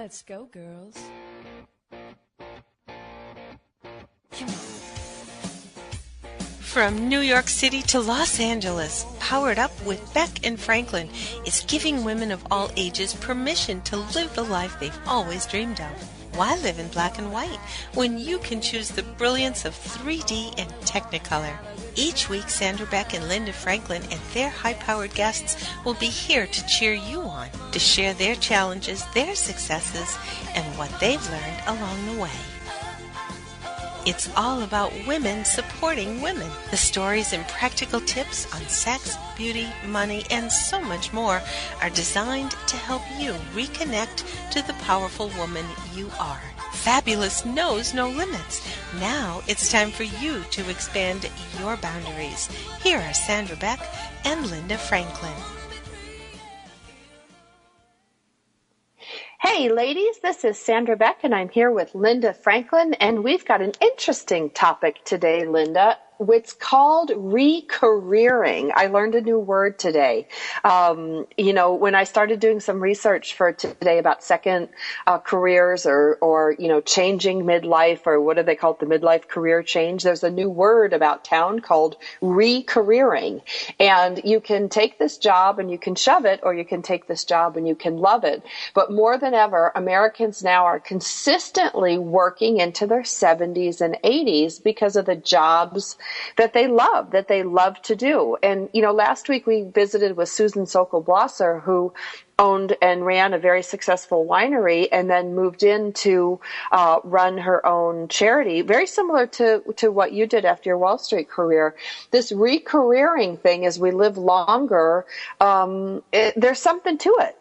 Let's go, girls. Come on. From New York City to Los Angeles, Powered Up with Beck and Franklin is giving women of all ages permission to live the life they've always dreamed of. Why live in black and white when you can choose the brilliance of 3D and Technicolor? Each week, Sandra, Beck, and Linda Franklin and their high-powered guests will be here to cheer you on, to share their challenges, their successes, and what they've learned along the way. It's all about women supporting women. The stories and practical tips on sex, beauty, money, and so much more are designed to help you reconnect to the powerful woman you are. Fabulous knows no limits. Now it's time for you to expand your boundaries. Here are Sandra Beck and Linda Franklin. Hey ladies, this is Sandra Beck and I'm here with Linda Franklin, and we've got an interesting topic today, Linda. It's called re-careering. I learned a new word today. When I started doing some research for today about second careers or changing midlife, or what do they call it, the midlife career change, there's a new word about town called re-careering. And you can take this job and you can shove it, or you can take this job and you can love it. But more than ever, Americans now are consistently working into their 70s and 80s because of the jobs that they love to do. And, last week we visited with Susan Sokol-Blosser, who owned and ran a very successful winery and then moved in to run her own charity, very similar to what you did after your Wall Street career. This re-careering thing, as we live longer, there's something to it.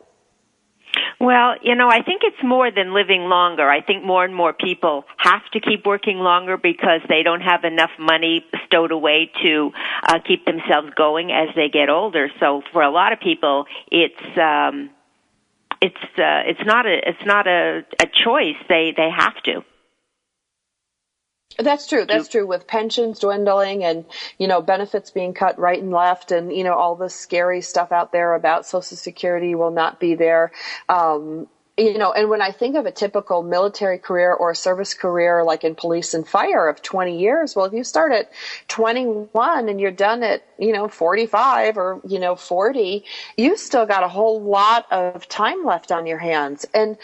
Well, I think it's more than living longer. I think more and more people have to keep working longer because they don't have enough money stowed away to keep themselves going as they get older. So for a lot of people, it's not a choice. They have to. That's true. That's true. With pensions dwindling and, benefits being cut right and left, and, all the scary stuff out there about Social Security will not be there. And when I think of a typical military career or service career, like in police and fire of 20 years, well, if you start at 21 and you're done at, 45 or, 40, you still got a whole lot of time left on your hands. And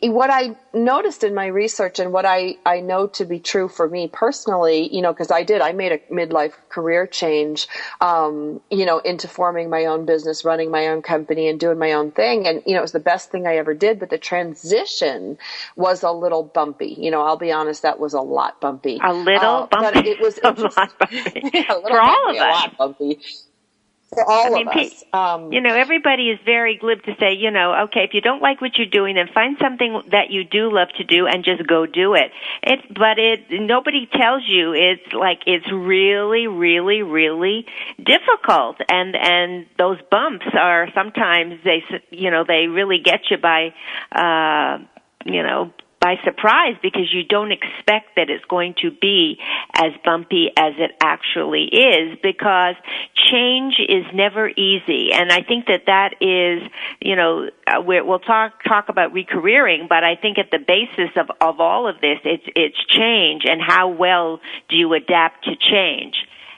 what I noticed in my research, and what I know to be true for me personally, because I made a midlife career change, into forming my own business, running my own company and doing my own thing. And, it was the best thing I ever did. But the transition was a little bumpy. I'll be honest, that was a lot bumpy. A little bumpy? But it was a lot bumpy. For all of us. A lot bumpy. For all of us. Everybody is very glib to say, okay, if you don't like what you're doing, then find something that you do love to do and just go do it. Nobody tells you it's really, really, really difficult. And those bumps are sometimes they really get you by surprise, because you don't expect that it's going to be as bumpy as it actually is, because change is never easy. And I think that is, we'll talk about re-careering, but I think at the basis of all of this, it's change, and how well do you adapt to change.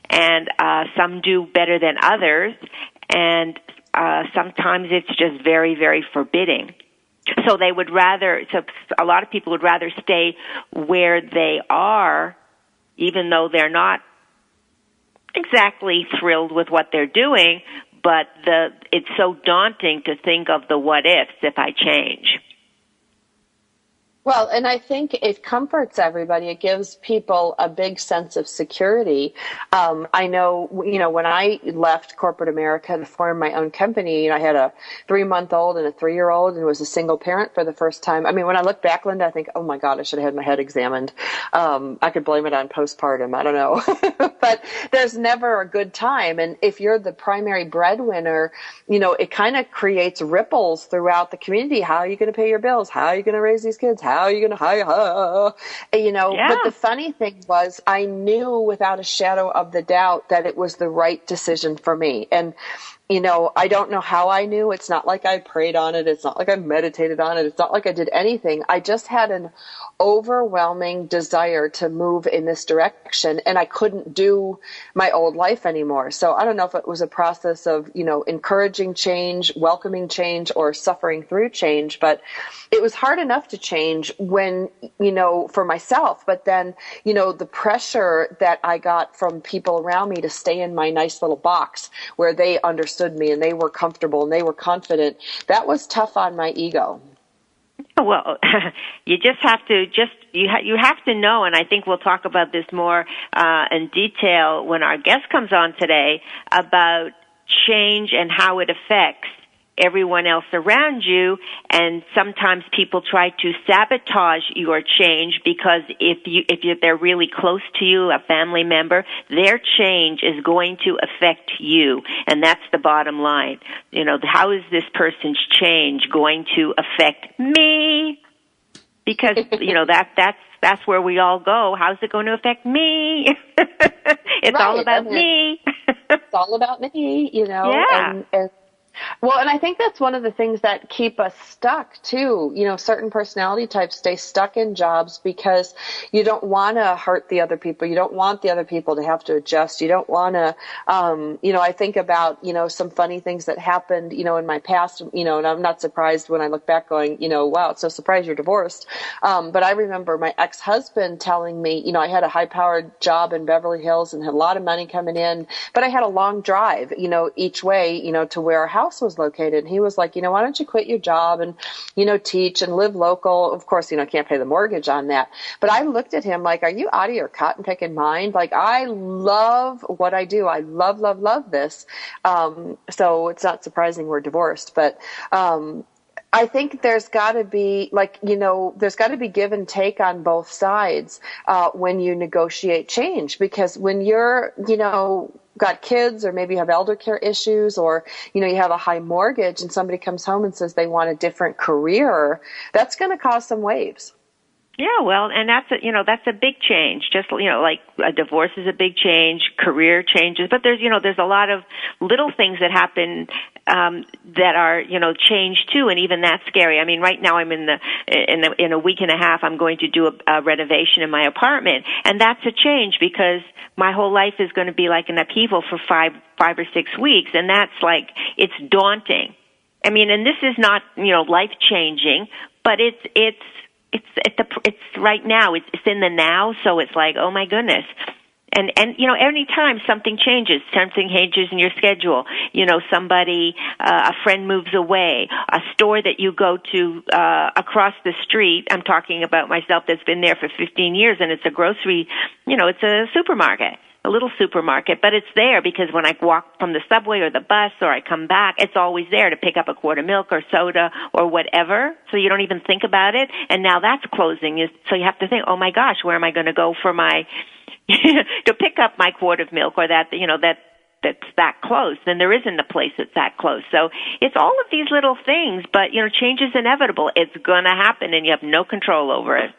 And some do better than others, and sometimes it's just very, very forbidding. So a lot of people would rather stay where they are, even though they're not exactly thrilled with what they're doing, but it's so daunting to think of the what ifs if I change. Well, and I think it comforts everybody. It gives people a big sense of security. I know, when I left corporate America to form my own company, I had a 3-month-old and a 3-year-old, and was a single parent for the first time. I mean, when I look back, Linda, I think, oh my God, I should have had my head examined. I could blame it on postpartum. I don't know. But there's never a good time. And if you're the primary breadwinner, it kind of creates ripples throughout the community. How are you going to pay your bills? How are you going to raise these kids? How are you going to Yeah. But the funny thing was, I knew without a shadow of the doubt that it was the right decision for me. And I don't know how I knew. It's not like I prayed on it. It's not like I meditated on it. It's not like I did anything. I just had an overwhelming desire to move in this direction, and I couldn't do my old life anymore. So I don't know if it was a process of, encouraging change, welcoming change, or suffering through change, but it was hard enough to change when, for myself. But then, the pressure that I got from people around me to stay in my nice little box where they understood me and they were comfortable and they were confident, that was tough on my ego. Well, you just have to you have to know, and I think we'll talk about this more in detail when our guest comes on today, about change and how it affects everyone else around you. And sometimes people try to sabotage your change because if they're really close to you, a family member, their change is going to affect you, and that's the bottom line. How is this person's change going to affect me? Because that's where we all go. How's it going to affect me? It's right. all about me. It's all about me, Yeah. Well, and I think that's one of the things that keep us stuck too. Certain personality types stay stuck in jobs because you don't want to hurt the other people. You don't want the other people to have to adjust. You don't want to, I think about, some funny things that happened, in my past, and I'm not surprised when I look back going, wow, it's so surprised you're divorced. But I remember my ex-husband telling me, I had a high-powered job in Beverly Hills and had a lot of money coming in, but I had a long drive, each way, to where our house was located. And he was like, why don't you quit your job and, teach and live local? Of course, can't pay the mortgage on that. But I looked at him like, are you out of your cotton picking mind? Like, I love what I do. I love, love, love this. So it's not surprising we're divorced, but, I think there's got to be there's got to be give and take on both sides when you negotiate change, because when you're, got kids, or maybe you have elder care issues, or, you have a high mortgage and somebody comes home and says they want a different career, that's going to cause some waves. Yeah, well, and that's a big change. Just, like a divorce is a big change, career changes, but there's a lot of little things that happen that are, change too, and even that's scary. I mean, right now I'm in a week and a half, I'm going to do a renovation in my apartment, and that's a change because my whole life is going to be like an upheaval for five or 6 weeks, and that's like, it's daunting. I mean, and this is not, life changing, but it's right now. It's in the now, so it's like, oh my goodness. And any time something changes in your schedule, somebody, a friend moves away, a store that you go to across the street, I'm talking about myself that's been there for 15 years, and it's a grocery, it's a supermarket, a little supermarket, but it's there because when I walk from the subway or the bus or I come back, it's always there to pick up a quart of milk or soda or whatever, so you don't even think about it, and now that's closing, so you have to think, oh my gosh, where am I going to go for my to pick up my quart of milk, or that's that close, then there isn't a place that's that close. So it's all of these little things, but, change is inevitable. It's going to happen, and you have no control over it.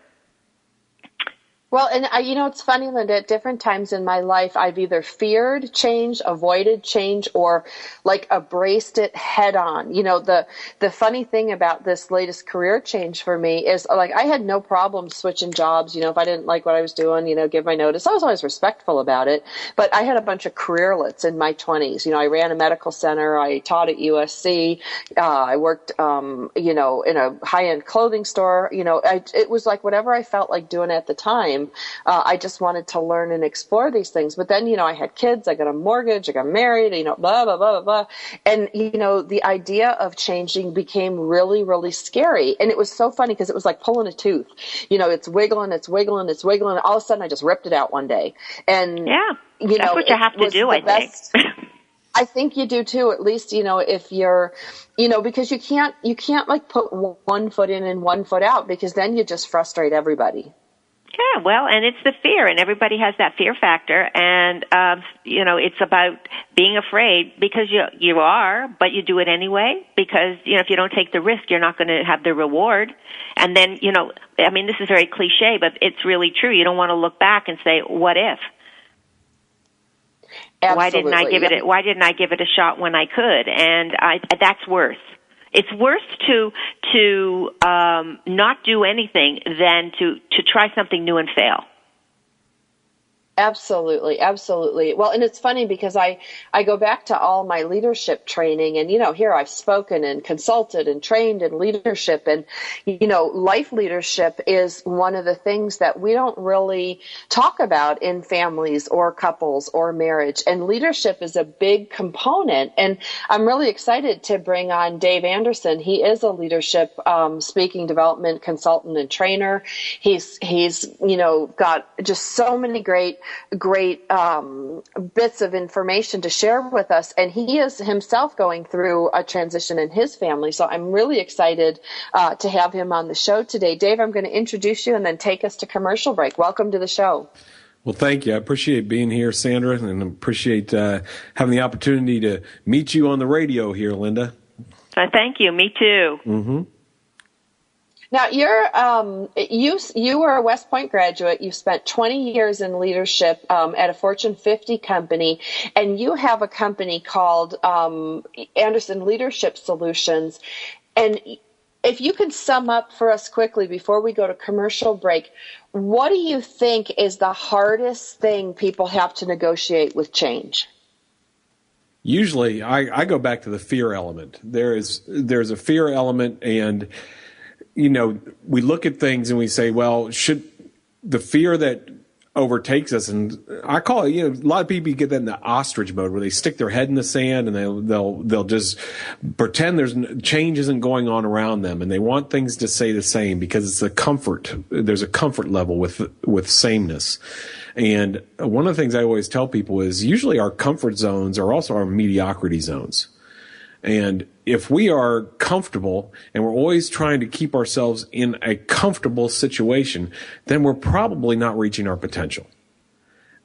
Well, and it's funny, Linda, at different times in my life, I've either feared change, avoided change, or like embraced it head on. The funny thing about this latest career change for me is, like, I had no problem switching jobs. If I didn't like what I was doing, give my notice. I was always respectful about it, but I had a bunch of careerlets in my 20s. I ran a medical center. I taught at USC. I worked, in a high-end clothing store. It was like whatever I felt like doing at the time. I just wanted to learn and explore these things. But then, I had kids, I got a mortgage, I got married, blah, blah, blah, blah, blah. And, the idea of changing became really, really scary. And it was so funny because it was like pulling a tooth. It's wiggling, it's wiggling, it's wiggling. And all of a sudden I just ripped it out one day. And, yeah, that's what you have to do, I think. I think you do too, at least, if you're, because you can't like put one foot in and one foot out, because then you just frustrate everybody. Yeah, well, and it's the fear, and everybody has that fear factor, and, it's about being afraid because you are, but you do it anyway because, if you don't take the risk, you're not going to have the reward. And then, this is very cliche, but it's really true. You don't want to look back and say, what if? Absolutely. Why didn't I give it a shot when I could? And that's worse. It's worse to not do anything than to try something new and fail. Absolutely, absolutely. Well, and it's funny because I go back to all my leadership training, and here I've spoken and consulted and trained in leadership, and life leadership is one of the things that we don't really talk about in families or couples or marriage, and leadership is a big component. And I'm really excited to bring on Dave Anderson. He is a leadership speaking development consultant and trainer. He's got just so many great bits of information to share with us, and he is himself going through a transition in his family. So I'm really excited to have him on the show today. Dave, I'm going to introduce you and then take us to commercial break. Welcome to the show. Well, thank you. I appreciate being here, Sandra, and appreciate having the opportunity to meet you on the radio here, Linda. Thank you. Me too. Mm-hmm. Now, you were a West Point graduate. You spent 20 years in leadership at a Fortune 50 company, and you have a company called Anderson Leadership Solutions. And if you could sum up for us quickly before we go to commercial break, what do you think is the hardest thing people have to negotiate with change? Usually, I go back to the fear element. There's a fear element, and we look at things and we say, well, should the fear that overtakes us, and I call it, a lot of people get that in the ostrich mode where they stick their head in the sand and they'll just pretend change isn't going on around them, and they want things to stay the same because it's there's a comfort level with sameness. And one of the things I always tell people is usually our comfort zones are also our mediocrity zones. And if we are comfortable and we're always trying to keep ourselves in a comfortable situation, then we're probably not reaching our potential.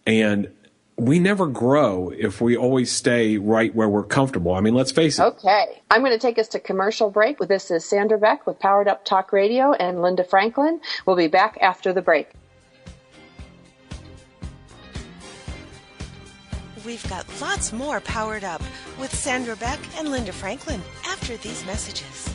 And we never grow if we always stay right where we're comfortable. I mean, let's face it. Okay. I'm going to take us to commercial break. This is Sandra Beck with Powered Up Talk Radio and Linda Franklin. We'll be back after the break. We've got lots more Powered Up with Sandra Beck and Linda Franklin after these messages.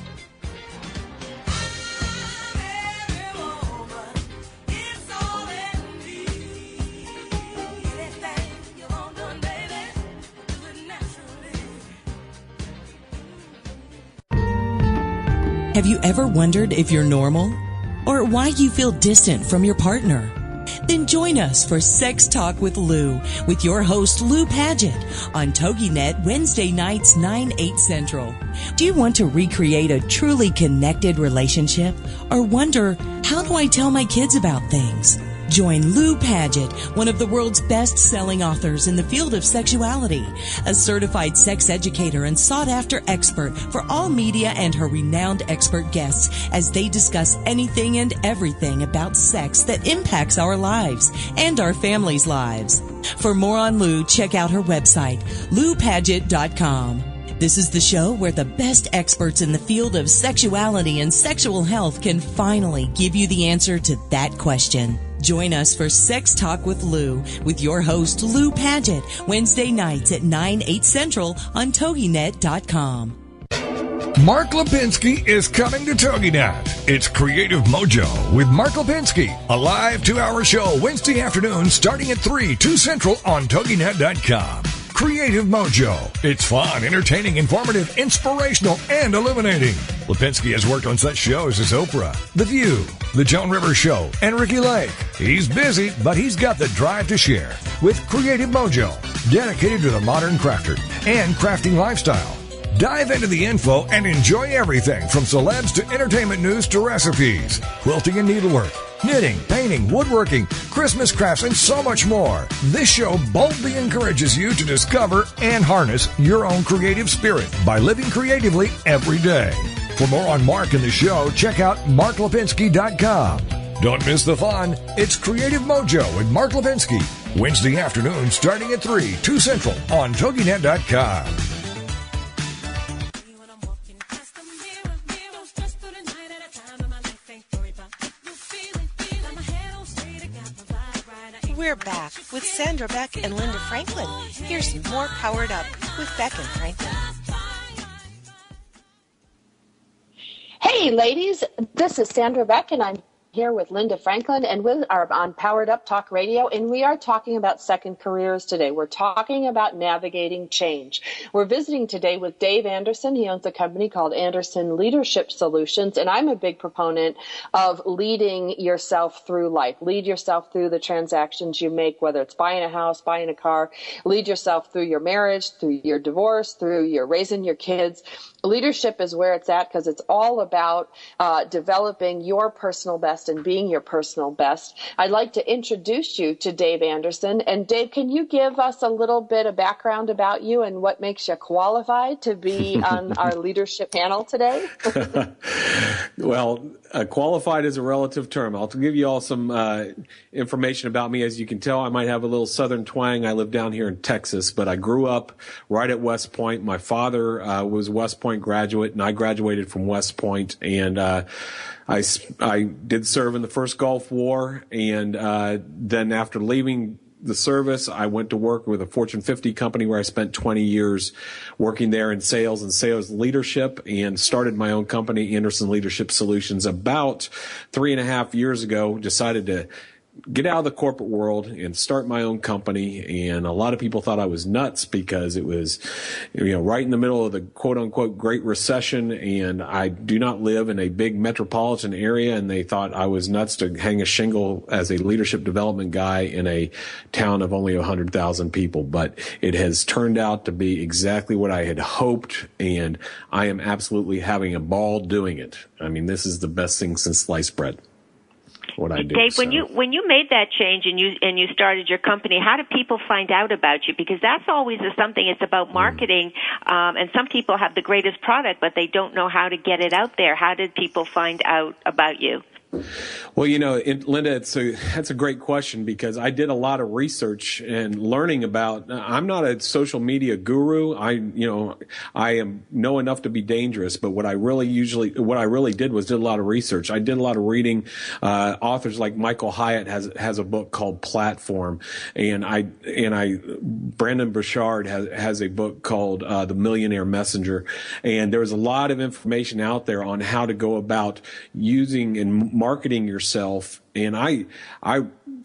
Have you ever wondered if you're normal or why you feel distant from your partner? Then join us for Sex Talk with Lou with your host Lou Paget on Toginet Wednesday nights 9/8 Central. Do you want to recreate a truly connected relationship or wonder, how do I tell my kids about things? Join Lou Paget, one of the world's best-selling authors in the field of sexuality, a certified sex educator and sought-after expert for all media, and her renowned expert guests as they discuss anything and everything about sex that impacts our lives and our families' lives. For more on Lou, check out her website, loupaget.com. This is the show where the best experts in the field of sexuality and sexual health can finally give you the answer to that question. Join us for Sex Talk with Lou with your host Lou Paget, Wednesday nights at 9/8 Central on Toginet.com. Mark Lipinski is coming to Toginet. It's Creative Mojo with Mark Lipinski, a live 2-hour show Wednesday afternoon starting at 2 Central on Toginet.com. Creative Mojo. It's fun, entertaining, informative, inspirational, and illuminating. Lipinski has worked on such shows as Oprah, The View, The Joan Rivers Show, and Ricky Lake. He's busy, but he's got the drive to share with Creative Mojo, dedicated to the modern crafter and crafting lifestyle. Dive into the info and enjoy everything from celebs to entertainment news to recipes, quilting and needlework, knitting, painting, woodworking, Christmas crafts, and so much more. This show boldly encourages you to discover and harness your own creative spirit by living creatively every day. For more on Mark and the show, check out marklipinski.com. Don't miss the fun. It's Creative Mojo with Mark Lipinski, Wednesday afternoon starting at 2 Central on Toginet.com. We're back with Sandra Beck and Linda Franklin. Here's more Powered Up with Beck and Franklin. Hey, ladies, this is Sandra Beck, and I'm here with Linda Franklin, and we are on Powered Up Talk Radio, and we are talking about second careers today. We're talking about navigating change. We're visiting today with Dave Anderson. He owns a company called Anderson Leadership Solutions, and I'm a big proponent of leading yourself through life. Lead yourself through the transactions you make, whether it's buying a house, buying a car. Lead yourself through your marriage, through your divorce, through your raising your kids. Leadership is where it's at because it's all about developing your personal best and being your personal best. I'd like to introduce you to Dave Anderson. And Dave, can you give us a little bit of background about you and what makes you qualified to be on our leadership panel today? Well, qualified is a relative term. I'll give you all some information about me. As you can tell, I might have a little southern twang. I live down here in Texas, but I grew up right at West Point. My father was a West Point graduate, and I graduated from West Point. And I did serve in the first Gulf War, and then after leaving the service, I went to work with a Fortune 50 company where I spent 20 years working there in sales and sales leadership, and started my own company, Anderson Leadership Solutions, about 3.5 years ago. Decided to get out of the corporate world and start my own company. And a lot of people thought I was nuts because it was, right in the middle of the quote unquote Great Recession. And I do not live in a big metropolitan area. And they thought I was nuts to hang a shingle as a leadership development guy in a town of only 100,000 people. But it has turned out to be exactly what I had hoped. And I am absolutely having a ball doing it. I mean, this is the best thing since sliced bread. What I do. Dave, when you made that change and you started your company, how did people find out about you? Because that's always something. It's about marketing, and some people have the greatest product, but they don't know how to get it out there. How did people find out about you? Well, Linda, that's a great question, because I did a lot of research and learning about. I'm not a social media guru. I know enough to be dangerous, but what I really did was did a lot of research. I did a lot of reading. Authors like Michael Hyatt has a book called Platform, and Brandon Burchard has a book called The Millionaire Messenger, and there's a lot of information out there on how to go about using and marketing yourself. And I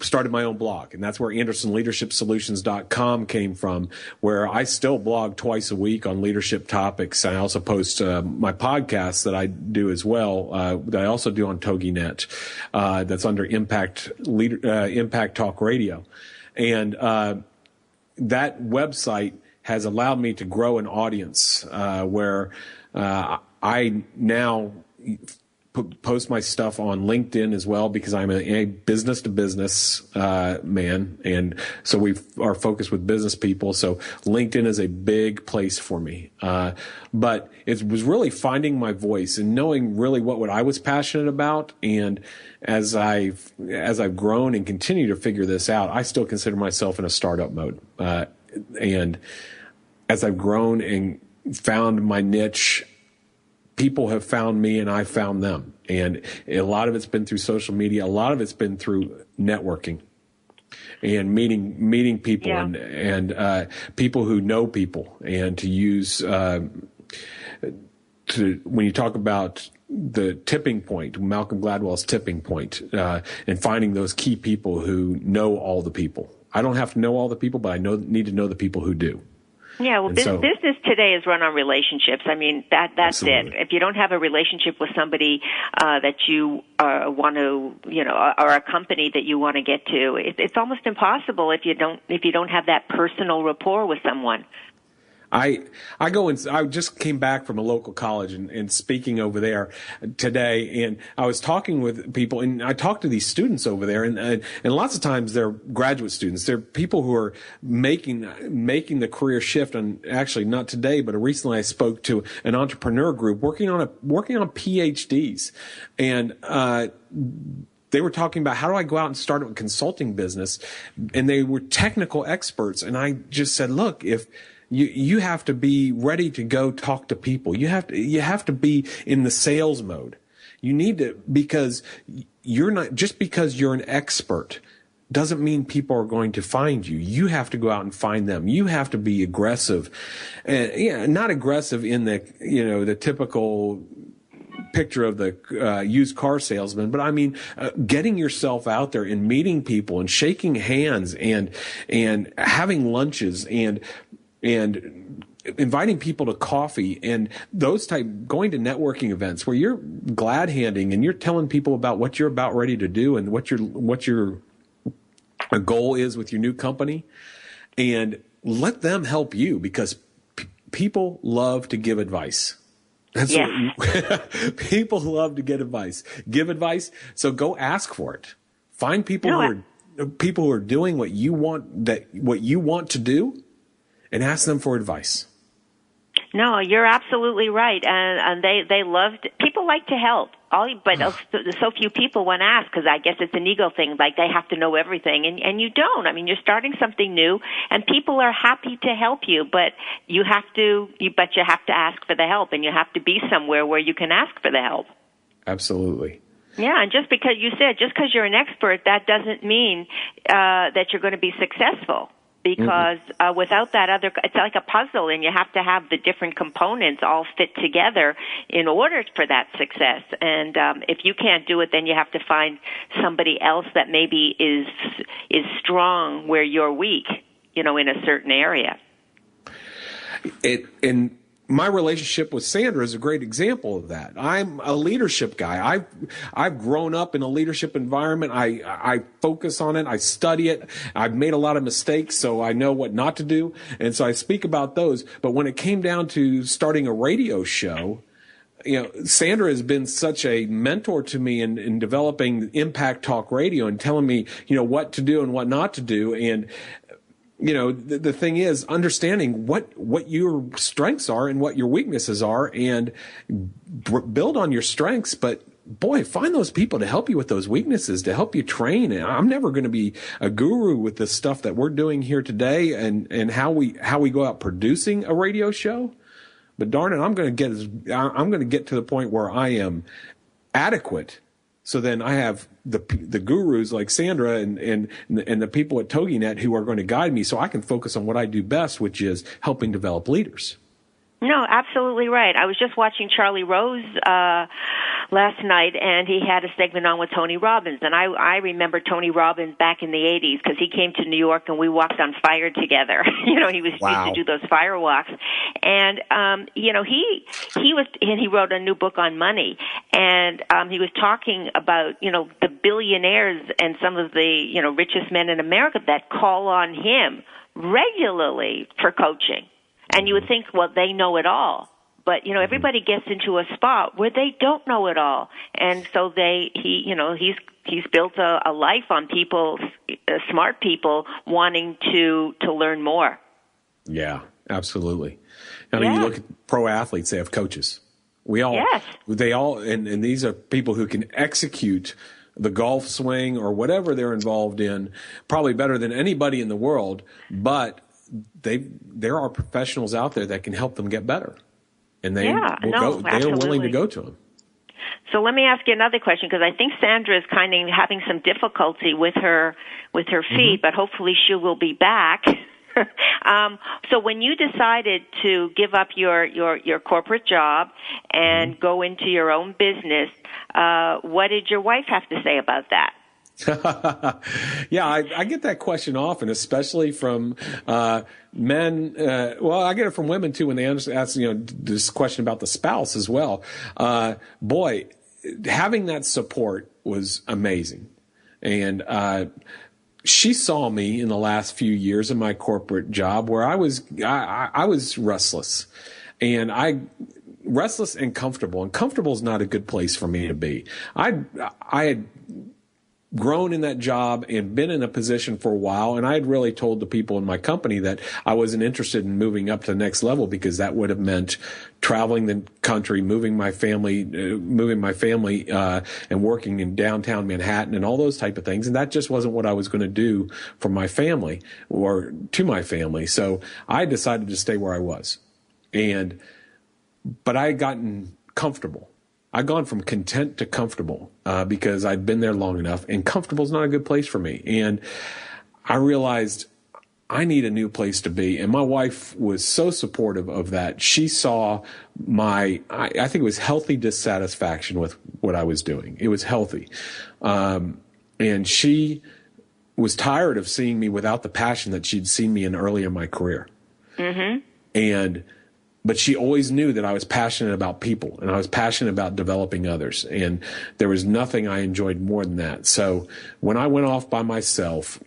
started my own blog, and that's where AndersonLeadershipSolutions.com came from, where I still blog twice a week on leadership topics. I also post my podcasts that I do as well, that I also do on Toginet, that's under Impact Talk Radio. And that website has allowed me to grow an audience where I now post my stuff on LinkedIn as well, because I'm a business to business man, and so we are focused with business people. So LinkedIn is a big place for me. But it was really finding my voice and knowing really what I was passionate about. And as I've grown and continue to figure this out, I still consider myself in a startup mode. And as I've grown and found my niche, people have found me and I found them. And a lot of it's been through social media. A lot of it's been through networking and meeting people, and people who know people, and to use, when you talk about the tipping point, Malcolm Gladwell's tipping point, and finding those key people who know all the people. I don't have to know all the people, but I need to know the people who do. Yeah, well, business today is run on relationships. I mean, that's Absolutely. it. If you don't have a relationship with somebody that you want to, or a company that you want to get to, it's almost impossible if you don't have that personal rapport with someone. I just came back from a local college and speaking over there today, and I was talking with people, and I talked to these students over there, and lots of times they're graduate students. They're people who are making the career shift. And actually, not today, but recently I spoke to an entrepreneur group working on PhDs, and they were talking about, how do I go out and start a consulting business? And they were technical experts, and I just said, look, if you have to be ready to go talk to people. You have to be in the sales mode. You need to, because you're not, just because you're an expert doesn't mean people are going to find you. You have to go out and find them. You have to be aggressive, and not aggressive in the typical picture of the used car salesman, but I mean getting yourself out there and meeting people and shaking hands and having lunches and inviting people to coffee and going to networking events where you're glad handing and you're telling people about what you're about ready to do and what your goal is with your new company, and let them help you, because people love to give advice. People love to give advice. So go ask for it. Find people who are doing what you want to do, and ask them for advice. No, you're absolutely right, and they loved. People like to help, but so few people want to ask, because I guess it's an ego thing. Like they have to know everything, and you don't. I mean, you're starting something new, and people are happy to help you, but you have to ask for the help, and you have to be somewhere where you can ask for the help. Absolutely. Yeah, and just because you're an expert, that doesn't mean that you're going to be successful. Because without that it's like a puzzle, and you have to have the different components all fit together in order for that success. And if you can't do it, then you have to find somebody else that maybe is strong where you're weak, in a certain area. And my relationship with Sandra is a great example of that. I'm a leadership guy. I've grown up in a leadership environment. I focus on it. I study it. I've made a lot of mistakes, so I know what not to do. And so I speak about those. But when it came down to starting a radio show, Sandra has been such a mentor to me in developing Impact Talk Radio and telling me, what to do and what not to do. And the thing is understanding what your strengths are and what your weaknesses are, and build on your strengths. But boy, find those people to help you with those weaknesses, to help you train. And I'm never going to be a guru with the stuff that we're doing here today and how we go out producing a radio show. But darn it, I'm going to get to the point where I am adequate. So then I have the gurus like Sandra and the people at Toginet who are going to guide me, so I can focus on what I do best, which is helping develop leaders. No, absolutely right. I was just watching Charlie Rose last night, and he had a segment on with Tony Robbins. And I remember Tony Robbins back in the 80s, because he came to New York and we walked on fire together. He used to do those fire walks. And, he wrote a new book on money. And he was talking about, the billionaires and some of the, richest men in America that call on him regularly for coaching. And you would think, well, they know it all. But, everybody gets into a spot where they don't know it all. And so he's built a life on people, smart people, wanting to learn more. Yeah, absolutely. I mean, you look at pro athletes, they have coaches. And these are people who can execute the golf swing or whatever they're involved in probably better than anybody in the world, but there are professionals out there that can help them get better, and they are willing to go to them. So let me ask you another question, because I think Sandra is kind of having some difficulty with her feet, but hopefully she will be back. So when you decided to give up your corporate job and go into your own business, what did your wife have to say about that? Yeah, I get that question often, especially from men. Well, I get it from women too when they ask this question about the spouse as well. Boy, having that support was amazing, and she saw me in the last few years in my corporate job where I was restless, and restless and comfortable. And comfortable is not a good place for me to be. I had grown in that job and been in a position for a while, and I had really told the people in my company that I wasn't interested in moving up to the next level, because that would have meant traveling the country, moving my family, and working in downtown Manhattan and all those type of things. And that just wasn't what I was going to do for my family or to my family. So I decided to stay where I was. But I had gotten comfortable. I've gone from content to comfortable because I'd been there long enough, and comfortable is not a good place for me. And I realized I need a new place to be. And my wife was so supportive of that. She saw I think it was healthy dissatisfaction with what I was doing. It was healthy. And she was tired of seeing me without the passion that she'd seen me in early in my career. Mm-hmm. But she always knew that I was passionate about people, and I was passionate about developing others. And there was nothing I enjoyed more than that. So when I went off by myself,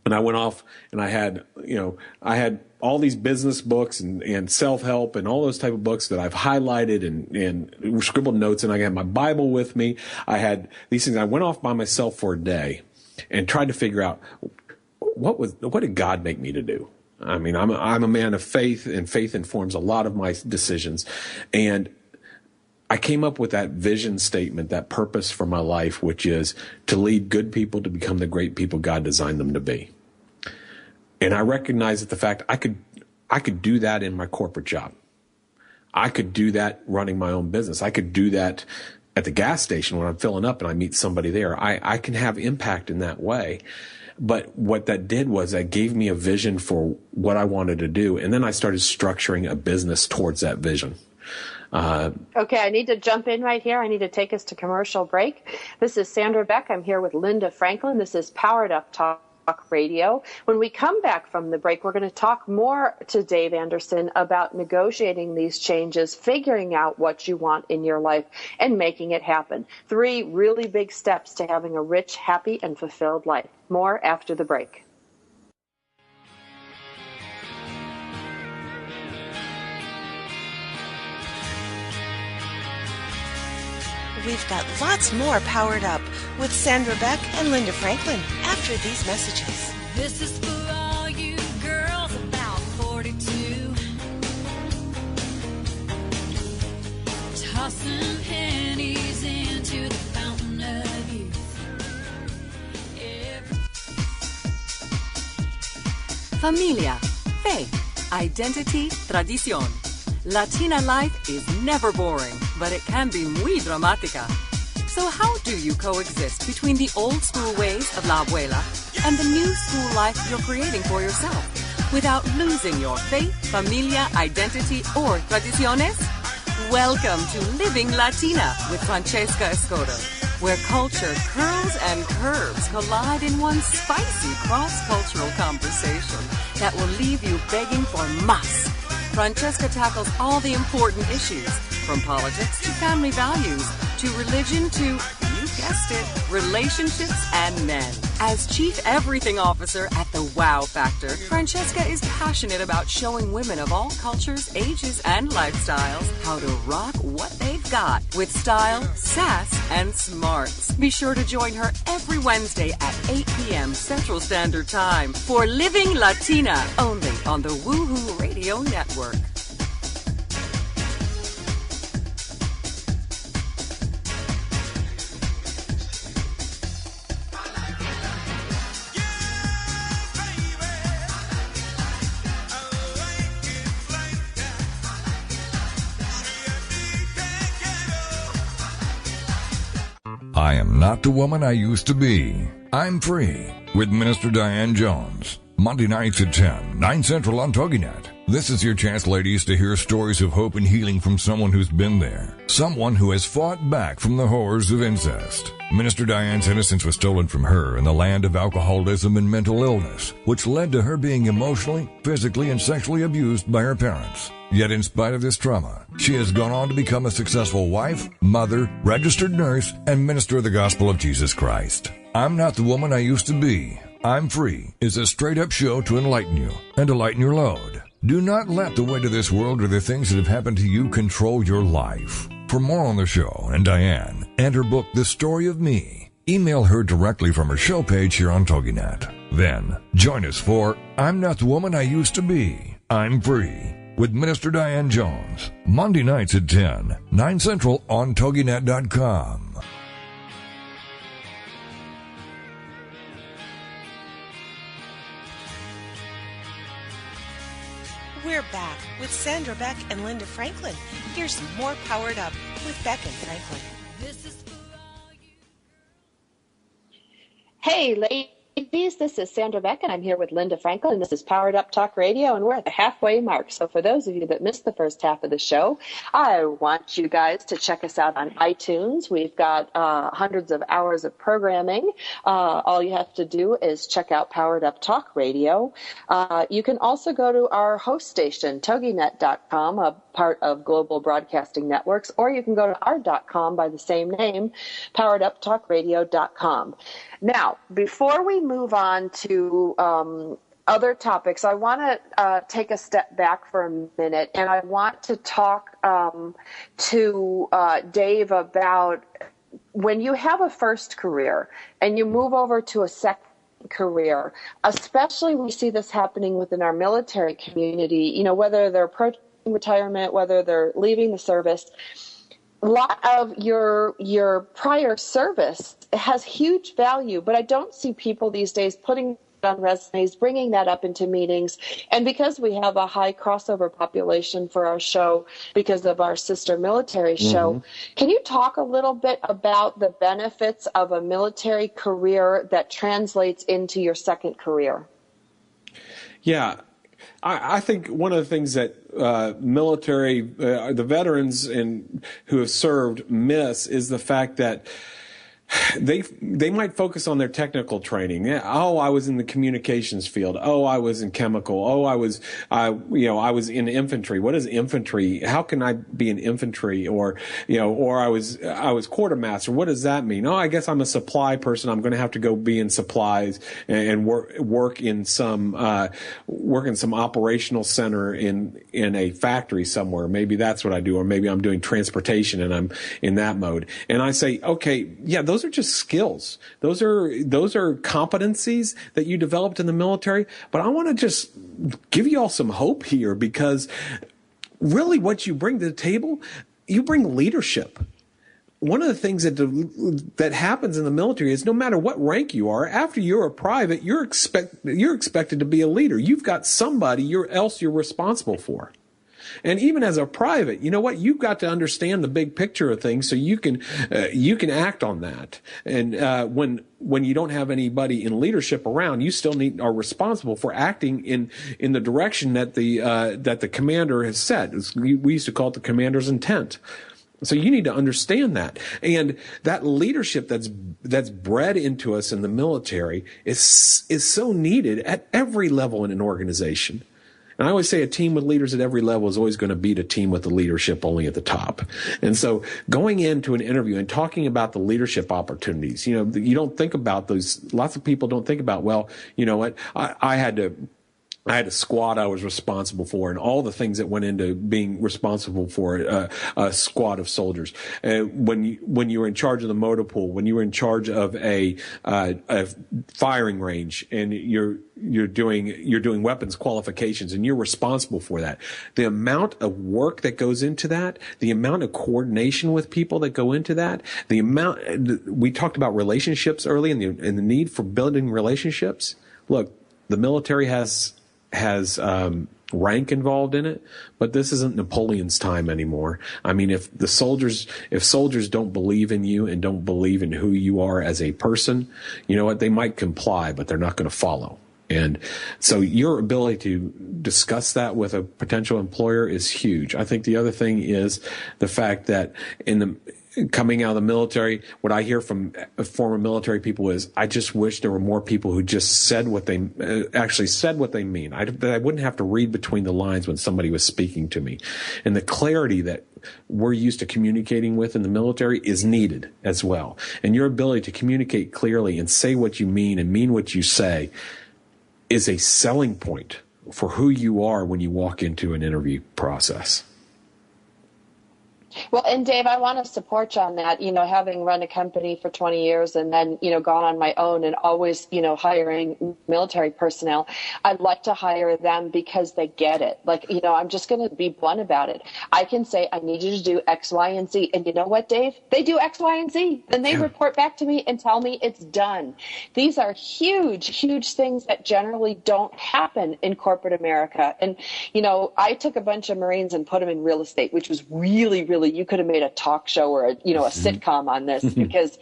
and I had all these business books and self-help and all those type of books that I've highlighted and scribbled notes, and I had my Bible with me. I had these things. I went off by myself for a day and tried to figure out what did God make me to do? I mean, I'm a man of faith, and faith informs a lot of my decisions. And I came up with that vision statement, that purpose for my life, which is to lead good people to become the great people God designed them to be. And I recognized that the fact I could do that in my corporate job. I could do that running my own business. I could do that at the gas station when I'm filling up and I meet somebody there. I can have impact in that way. But what that did was that gave me a vision for what I wanted to do. And then I started structuring a business towards that vision. Okay, I need to jump in right here. I need to take us to commercial break. This is Sandra Beck. I'm here with Linda Franklin. This is Powered Up Talk Radio. When we come back from the break, we're going to talk more to Dave Anderson about negotiating these changes, figuring out what you want in your life, and making it happen. 3 really big steps to having a rich, happy, and fulfilled life. More after the break. We've got lots more Powered Up with Sandra Beck and Linda Franklin after these messages. This is for all you girls about 42. Tossing pennies into the fountain of youth. Familia, faith, identity, tradición. Latina life is never boring, but it can be muy dramática. So how do you coexist between the old school ways of la abuela and the new school life you're creating for yourself without losing your faith, familia, identity, or tradiciones? Welcome to Living Latina with Francesca Escoto, where culture curls and curves collide in one spicy cross-cultural conversation that will leave you begging for más. Francesca tackles all the important issues, from politics to family values, to religion to, you guessed it, relationships and men. As Chief Everything Officer at the Wow Factor, Francesca is passionate about showing women of all cultures, ages, and lifestyles how to rock what they've got with style, sass, and smarts. Be sure to join her every Wednesday at 8 p.m. Central Standard Time for Living Latina, only on the Woohoo Radio Network. I am not the woman I used to be. I'm free with Minister Diane Jones. Monday nights at 10, 9 Central on Toginet. This is your chance, ladies, to hear stories of hope and healing from someone who's been there. Someone who has fought back from the horrors of incest. Minister Diane's innocence was stolen from her in the land of alcoholism and mental illness, which led to her being emotionally, physically, and sexually abused by her parents. Yet in spite of this trauma, she has gone on to become a successful wife, mother, registered nurse, and minister of the gospel of Jesus Christ. I'm not the woman I used to be. I'm Free is a straight-up show to enlighten you and to lighten your load. Do not let the weight of this world or the things that have happened to you control your life. For more on the show and Diane and her book, The Story of Me, email her directly from her show page here on Toginet. Then, join us for I'm Not the Woman I Used to Be. I'm Free with Minister Diane Jones. Monday nights at 10, 9 Central on Toginet.com. We're back with with Sandra Beck and Linda Franklin. Here's some more Powered Up with Beck and Franklin. This is for all you. Hey, ladies, this is Sandra Beck, and I'm here with Linda Franklin, and this is Powered Up Talk Radio, and we're at the halfway mark. So for those of you that missed the first half of the show, I want you guys to check us out on iTunes. We've got hundreds of hours of programming. All you have to do is check out Powered Up Talk Radio. You can also go to our host station, Toginet.com, a part of Global Broadcasting Networks, or you can go to our.com by the same name, powereduptalkradio.com. Now, before we move on to other topics, I want to take a step back for a minute, and I want to talk to Dave about when you have a first career and you move over to a second career, especially we see this happening within our military community, you know, whether they're approaching retirement, whether they're leaving the service. A lot of your prior service has huge value, but I don't see people these days putting it on resumes, bringing that up into meetings. And because we have a high crossover population for our show because of our sister military show, can you talk a little bit about the benefits of a military career that translates into your second career? Yeah. I think one of the things that military, the veterans who have served miss is the fact that they might focus on their technical training. Oh, I was in the communications field. Oh, I was in chemical. Oh, I was in infantry. What is infantry? How can I be an infantry? Or I was quartermaster. What does that mean? Oh, I guess I'm a supply person. I'm going to have to go be in supplies and work in some operational center in a factory somewhere. Maybe that's what I do, or maybe I'm doing transportation and I'm in that mode. And I say, okay, yeah, those are just skills. Those are competencies that you developed in the military. But I want to just give you all some hope here, because really what you bring to the table, you bring leadership. One of the things that happens in the military is no matter what rank you are, after you're a private, you're expected to be a leader. You've got somebody else you're responsible for. And even as a private, you know what? You've got to understand the big picture of things so you can act on that. And when you don't have anybody in leadership around, you still are responsible for acting in the direction that the commander has set. We used to call it the commander's intent. So you need to understand that. And that leadership that's bred into us in the military is so needed at every level in an organization. And I always say a team with leaders at every level is always going to beat a team with the leadership only at the top. And so going into an interview and talking about the leadership opportunities, you don't think about those. Lots of people don't think about, well, you know what, I had a squad I was responsible for, and all the things that went into being responsible for a squad of soldiers. When you were in charge of the motor pool, when you were in charge of a firing range, and you're doing weapons qualifications, and you're responsible for that. The amount of work that goes into that, the amount of coordination with people that go into that, we talked about relationships early, and the need for building relationships. Look, the military has rank involved in it, but this isn't Napoleon's time anymore. I mean, if soldiers don't believe in you and don't believe in who you are as a person, you know what? They might comply, but they're not going to follow. And so your ability to discuss that with a potential employer is huge. I think the other thing is the fact that coming out of the military, what I hear from former military people is, I just wish there were more people who just said what they actually said what they mean. That I wouldn't have to read between the lines when somebody was speaking to me. And the clarity that we're used to communicating with in the military is needed as well. And your ability to communicate clearly and say what you mean and mean what you say is a selling point for who you are when you walk into an interview process. Well, and Dave, I want to support you on that, having run a company for 20 years and then, gone on my own and always, hiring military personnel. I'd like to hire them because they get it. Like, I'm just going to be blunt about it. I can say, I need you to do X, Y, and Z. And you know what, Dave? They do X, Y, and Z. Then they report back to me and tell me it's done. These are huge, huge things that generally don't happen in corporate America. And, I took a bunch of Marines and put them in real estate, which was really, really, you could have made a talk show or a sitcom on this because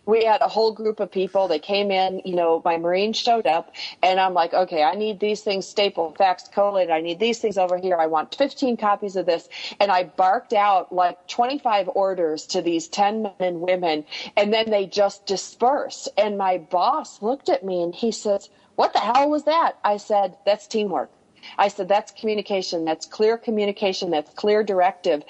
we had a whole group of people. They came in, my Marine showed up and I'm like, okay, I need these things stapled, faxed, collated. I need these things over here. I want 15 copies of this. And I barked out like 25 orders to these 10 men and women. And then they just dispersed. And my boss looked at me and he says, what the hell was that? I said, that's teamwork. I said, that's communication. That's clear communication. That's clear directive.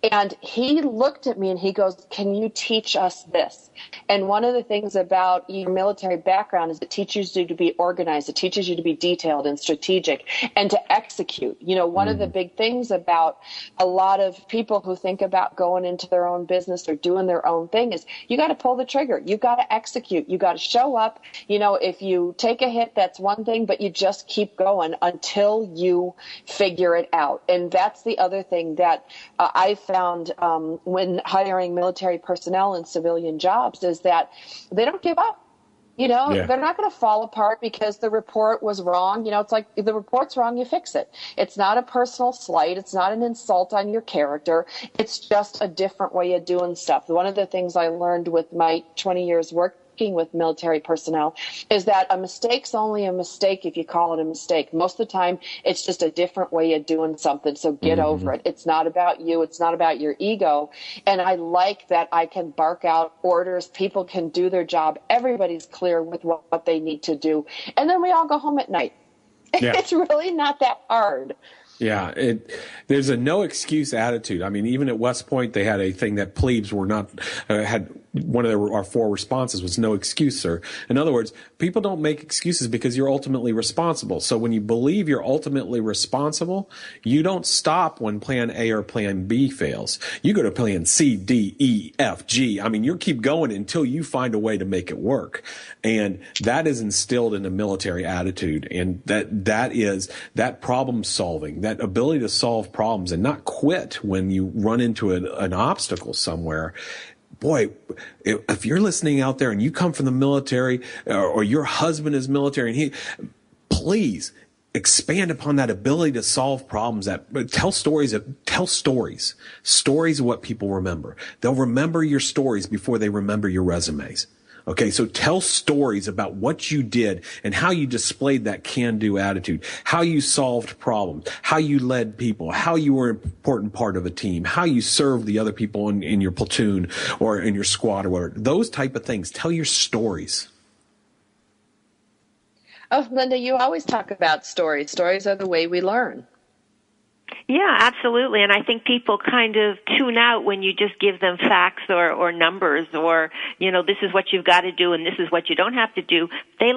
And he looked at me and he goes, can you teach us this? And one of the things about your military background is it teaches you to be organized. It teaches you to be detailed and strategic and to execute. One of the big things about a lot of people who think about going into their own business or doing their own thing is you got to pull the trigger. You got to execute. You got to show up. If you take a hit, that's one thing, but you just keep going until you figure it out. And that's the other thing that I found when hiring military personnel in civilian jobs is that they don't give up. They're not going to fall apart because the report was wrong. It's like if the report's wrong, you fix it. It's not a personal slight. It's not an insult on your character. It's just a different way of doing stuff. One of the things I learned with my 20 years working with military personnel is that a mistake's only a mistake if you call it a mistake. Most of the time, it's just a different way of doing something. So get over it. It's not about you. It's not about your ego. And I like that I can bark out orders. People can do their job. Everybody's clear with what they need to do. And then we all go home at night. Yeah. It's really not that hard. Yeah, there's a no excuse attitude. I mean, even at West Point, they had a thing that plebes were not had one of our 4 responses was no excuse, sir. In other words, people don't make excuses because you're ultimately responsible. So when you believe you're ultimately responsible, you don't stop when plan A or plan B fails. You go to plan C, D, E, F, G. I mean, you keep going until you find a way to make it work. And that is instilled in a military attitude. And that is that problem solving, that ability to solve problems and not quit when you run into an obstacle somewhere. Boy, if you're listening out there and you come from the military or your husband is military and please expand upon that ability to solve problems, tell stories of what people remember. They'll remember your stories before they remember your resumes. Okay, so tell stories about what you did and how you displayed that can-do attitude, how you solved problems, how you led people, how you were an important part of a team, how you served the other people in your platoon or in your squad or whatever. Those type of things. Tell your stories. Oh, Linda, you always talk about stories. Stories are the way we learn. Yeah, absolutely. And I think people kind of tune out when you just give them facts or numbers or, this is what you've got to do and this is what you don't have to do. They,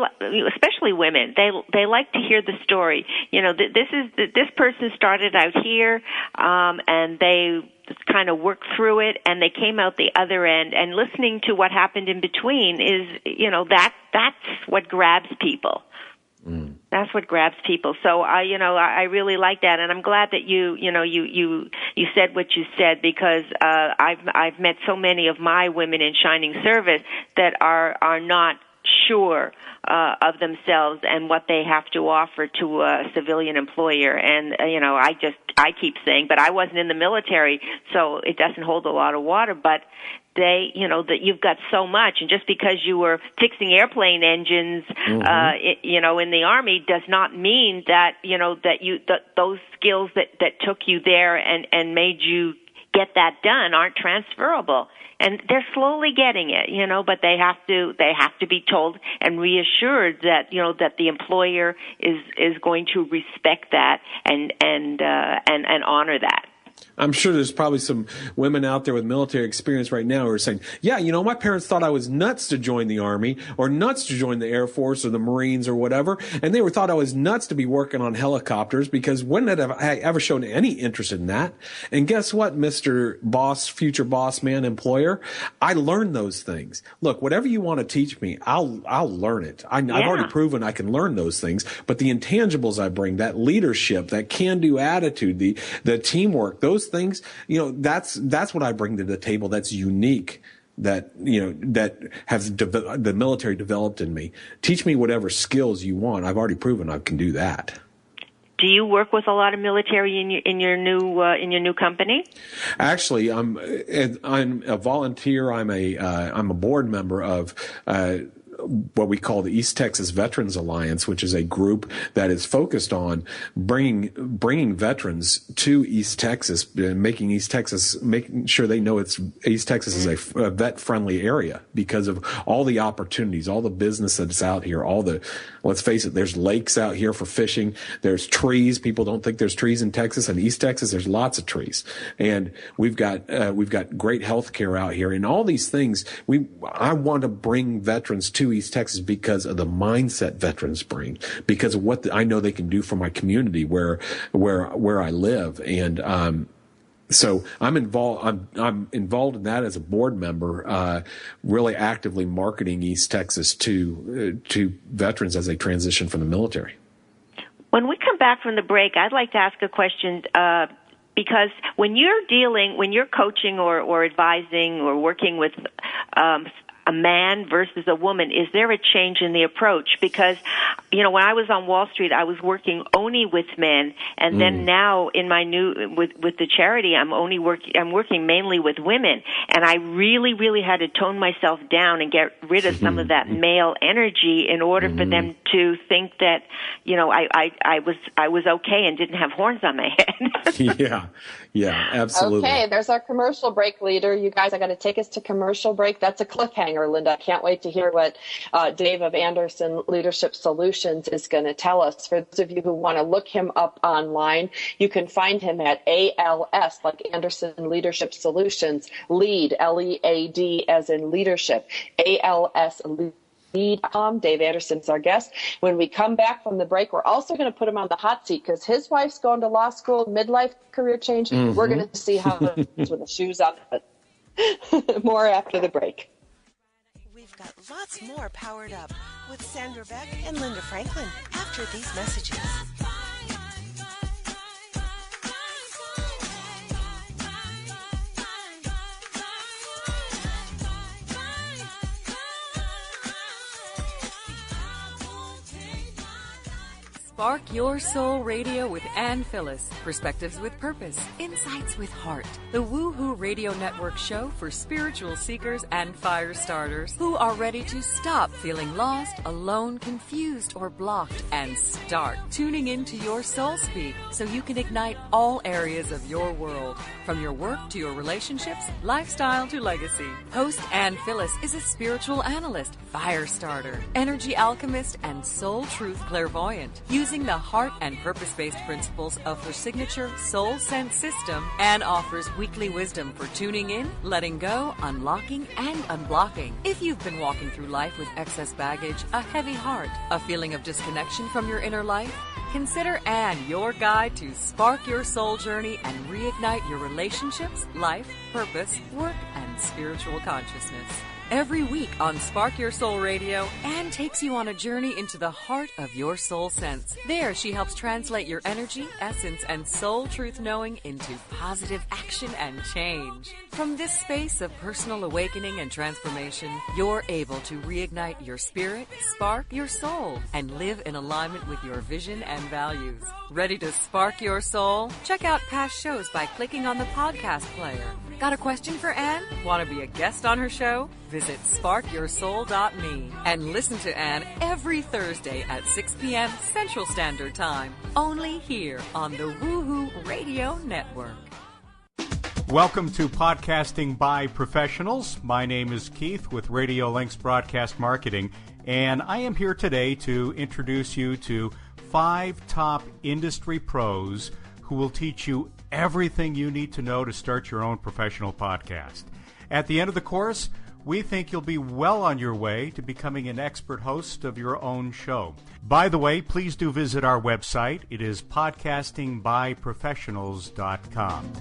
especially women, they like to hear the story. This person started out here, and they kind of worked through it and they came out the other end, and listening to what happened in between is, that's what grabs people. That's what grabs people. So I really like that, and I'm glad that you said what you said, because I've met so many of my women in shining service that are not sure of themselves and what they have to offer to a civilian employer. And I keep saying, but I wasn't in the military, so it doesn't hold a lot of water, but that you've got so much, and just because you were fixing airplane engines, in the Army does not mean that, that those skills that took you there and made you get that done aren't transferable. And they're slowly getting it, but they have to be told and reassured that, that the employer is going to respect that and honor that. I'm sure there's probably some women out there with military experience right now who are saying, yeah, my parents thought I was nuts to join the Army or nuts to join the Air Force or the Marines or whatever. And they thought I was nuts to be working on helicopters, because when had I ever shown any interest in that? And guess what, Mr. Boss, future boss man, employer? I learned those things. Look, whatever you want to teach me, I'll learn it. I've already proven I can learn those things, but the intangibles I bring, that leadership, that can-do attitude, the teamwork, those things, that's what I bring to the table. That's unique. That has the military developed in me. Teach me whatever skills you want. I've already proven I can do that. Do you work with a lot of military in your new company? Actually, I'm a volunteer. I'm a board member of what we call the East Texas Veterans Alliance, which is a group that is focused on bringing veterans to East Texas, making sure they know East Texas is a vet-friendly area because of all the opportunities, all the business that's out here, let's face it, there's lakes out here for fishing, there's trees. People don't think there's trees in Texas. In East Texas, there's lots of trees, and we've got great health care out here, and all these things. I want to bring veterans to East Texas because of the mindset veterans bring, because of what I know they can do for my community where I live, and so I'm involved. I'm involved in that as a board member, really actively marketing East Texas to veterans as they transition from the military. When we come back from the break, I'd like to ask a question. Because when you're coaching or advising or working with a man versus a woman, is there a change in the approach? Because, when I was on Wall Street, I was working only with men, and then now in my with the charity, I'm working mainly with women, and I really, really had to tone myself down and get rid of some of that male energy in order for them to think that, I was okay and didn't have horns on my head. Yeah, absolutely. Okay, there's our commercial break, leader. You guys, I got to take us to commercial break. That's a cliffhanger, Linda. I can't wait to hear what Dave of Anderson Leadership Solutions is going to tell us. For those of you who want to look him up online, you can find him at ALS, like Anderson Leadership Solutions, LEAD, LEAD as in leadership, ALS Leadership. Dave Anderson's our guest. When we come back from the break, we're also going to put him on the hot seat because his wife's going to law school, midlife career change. We're going to see how it's with the shoes on. More after the break. We've got lots more Powered Up with Sandra Beck and Linda Franklin after these messages. Spark Your Soul Radio with Ann Phyllis. Perspectives with purpose. Insights with heart. The Woohoo Radio Network show for spiritual seekers and fire starters who are ready to stop feeling lost, alone, confused, or blocked and start tuning into your soul speak so you can ignite all areas of your world, from your work to your relationships, lifestyle to legacy. Host Ann Phyllis is a spiritual analyst, fire starter, energy alchemist, and soul truth clairvoyant. Using the heart and purpose-based principles of her signature Soul Sense system, Ann offers weekly wisdom for tuning in, letting go, unlocking, and unblocking. If you've been walking through life with excess baggage, a heavy heart, a feeling of disconnection from your inner life, consider Ann your guide to spark your soul journey and reignite your relationships, life, purpose, work, and spiritual consciousness. Every week on Spark Your Soul Radio, Ann takes you on a journey into the heart of your soul sense. There, she helps translate your energy, essence, and soul truth knowing into positive action and change. From this space of personal awakening and transformation, you're able to reignite your spirit, spark your soul, and live in alignment with your vision and values. Ready to spark your soul? Check out past shows by clicking on the podcast player. Got a question for Ann? Want to be a guest on her show? Visit sparkyoursoul.me and listen to Ann every Thursday at 6 p.m. Central Standard Time, only here on the Woohoo Radio Network. Welcome to Podcasting by Professionals. My name is Keith with Radio Links Broadcast Marketing, and I am here today to introduce you to 5 top industry pros who will teach you everything you need to know to start your own professional podcast. At the end of the course, we think you'll be well on your way to becoming an expert host of your own show. By the way, please do visit our website. It is podcastingbyprofessionals.com.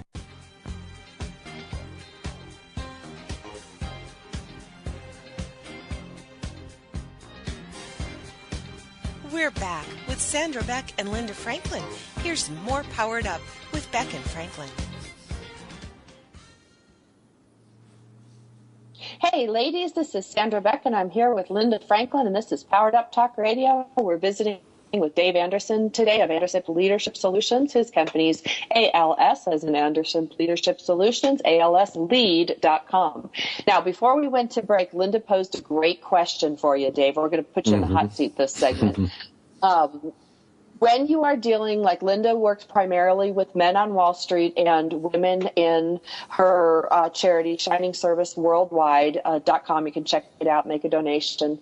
We're back with Sandra Beck and Linda Franklin. Here's more Powered Up with Beck and Franklin. Hey, ladies, this is Sandra Beck, and I'm here with Linda Franklin, and this is Powered Up Talk Radio. We're visiting with Dave Anderson today of Anderson Leadership Solutions. His company's ALS, as in Anderson Leadership Solutions, alslead.com. Now, before we went to break, Linda posed a great question for you, Dave. We're going to put you in the hot seat this segment. When you are dealing, like Linda works primarily with men on Wall Street and women in her charity, Shining Service Worldwide.com. You can check it out, make a donation,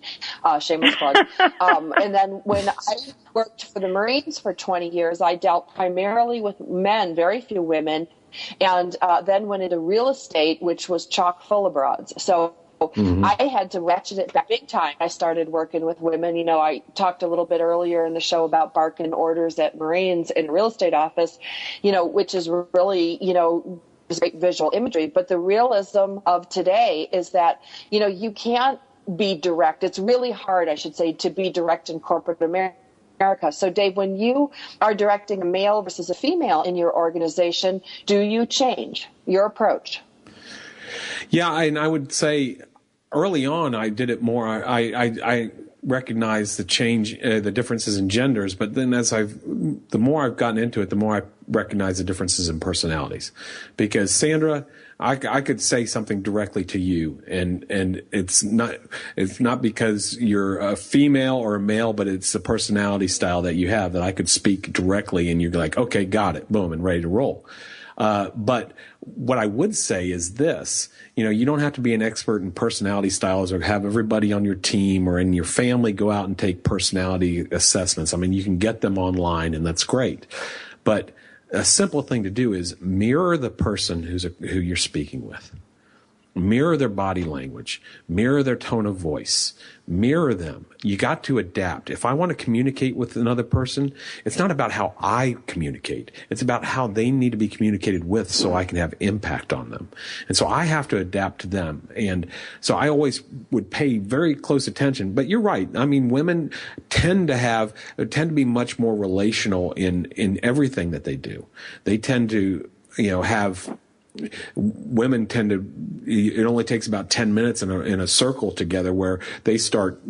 shameless plug. And then when I worked for the Marines for 20 years, I dealt primarily with men, very few women, and then went into real estate, which was chock full of broads. So I had to ratchet it back big time. I started working with women. You know, I talked a little bit earlier in the show about barking orders at Marines in real estate office, you know, which is really, you know, great visual imagery. But the realism of today is that, you know, you can't be direct. It's really hard, I should say, to be direct in corporate America. So, Dave, when you are directing a male versus a female in your organization, do you change your approach? Yeah, and I would say early on, I did it more. I recognized the change, the differences in genders, but then the more I've gotten into it, the more I recognize the differences in personalities. Because Sandra, I could say something directly to you, and it's not because you're a female or a male, but it's the personality style that you have that I could speak directly, and you're like, okay, got it, boom, and ready to roll. But what I would say is this, you know, you don't have to be an expert in personality styles or have everybody on your team or in your family go out and take personality assessments. I mean, you can get them online, and that's great. But a simple thing to do is mirror the person who you're speaking with. Mirror their body language, mirror their tone of voice, mirror them. You got to adapt. If I want to communicate with another person, it's not about how I communicate. It's about how they need to be communicated with so I can have impact on them. And so I have to adapt to them. And so I always would pay very close attention. But you're right. I mean, women tend to be much more relational in everything that they do. They tend to, you know, women tend to, it only takes about 10 minutes in a circle together where they start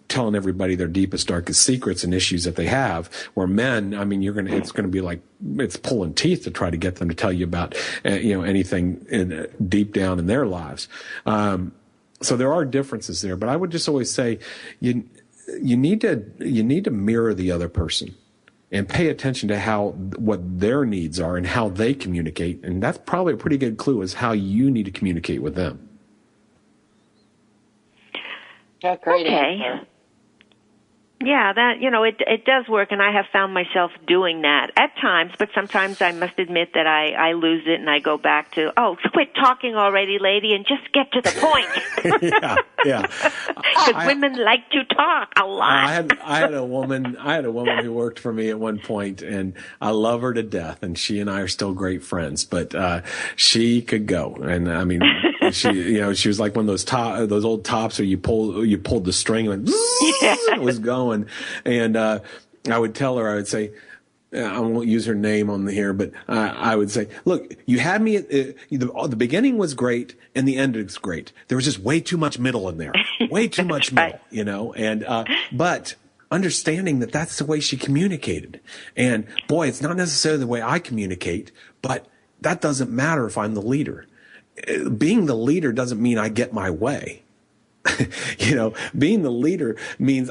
telling everybody their deepest, darkest secrets and issues that they have, where men, I mean, it's going to be like, it's pulling teeth to try to get them to tell you about, you know, anything deep down in their lives. So there are differences there, but I would just always say you need to mirror the other person and pay attention to what their needs are and how they communicate. And that's probably a pretty good clue is how you need to communicate with them. Great answer. Yeah, that, you know, it does work, and I have found myself doing that at times, but sometimes I must admit that I lose it and I go back to, quit talking already, lady, and just get to the point. Yeah. Because women like to talk a lot. I had a woman who worked for me at one point, and I love her to death, and she and I are still great friends, but she could go. And I mean, she was like one of those old tops where you pulled the string and it was going. And I would tell her, I would say, I won't use her name on here, but I would say, look, you had me at the beginning was great and the end is great. There was just way too much middle in there, way too much middle, you know, and but understanding that that's the way she communicated. And boy, it's not necessarily the way I communicate, but that doesn't matter if I'm the leader. Being the leader doesn't mean I get my way. You know, being the leader means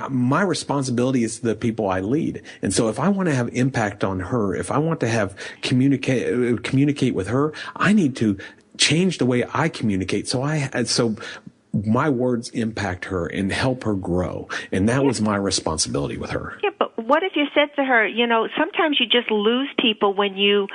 my responsibility is to the people I lead. And so if I want to have impact on her, if I want to have communicate with her, I need to change the way I communicate. So my words impact her and help her grow. And that was my responsibility with her. Yeah, but what if you said to her, sometimes you just lose people when you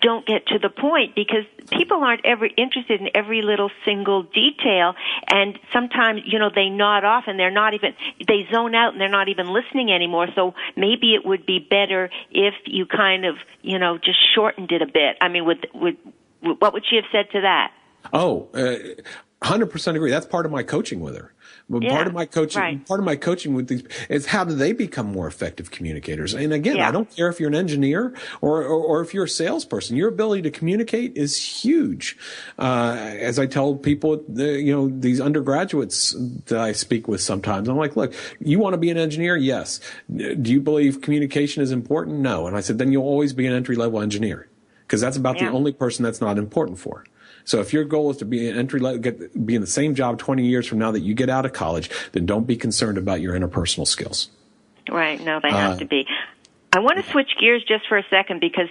don't get to the point, because people aren't ever interested in every little single detail, and sometimes, they nod off and they zone out and they're not even listening anymore. So maybe it would be better if you kind of, just shortened it a bit. I mean, what would she have said to that? 100% agree. That's part of my coaching with her. But part of my coaching with these is how do they become more effective communicators? And again, I don't care if you're an engineer or if you're a salesperson. Your ability to communicate is huge. As I tell people, these undergraduates that I speak with sometimes, I'm like, look, you want to be an engineer? Yes. Do you believe communication is important? No. And I said, then you'll always be an entry-level engineer, because that's about the only person that's not important for. So if your goal is to be an entry-level, be in the same job 20 years from now that you get out of college, then don't be concerned about your interpersonal skills. Right. No, they have to be. I want to switch gears just for a second, because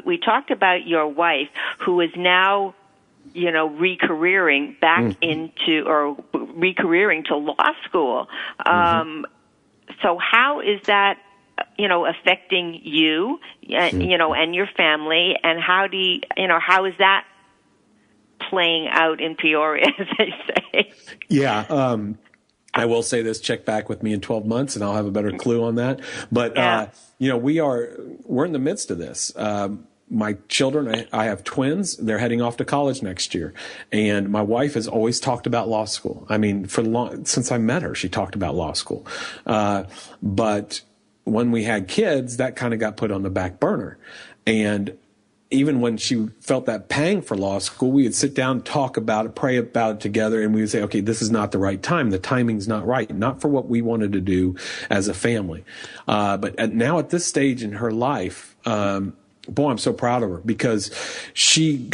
we talked about your wife, who is now, recareering back recareering to law school. So how is that, affecting you, and your family, and how is that playing out in Peoria, as they say? Yeah. I will say this, check back with me in 12 months and I'll have a better clue on that. But, we're in the midst of this. My children, I have twins. They're heading off to college next year. And my wife has always talked about law school. I mean, since I met her, she talked about law school. But when we had kids, that kind of got put on the back burner. And even when she felt that pang for law school, we would sit down, talk about it, pray about it together, and we would say, okay, this is not the right time. The timing's not right, not for what we wanted to do as a family. But now at this stage in her life, boy, I'm so proud of her, because she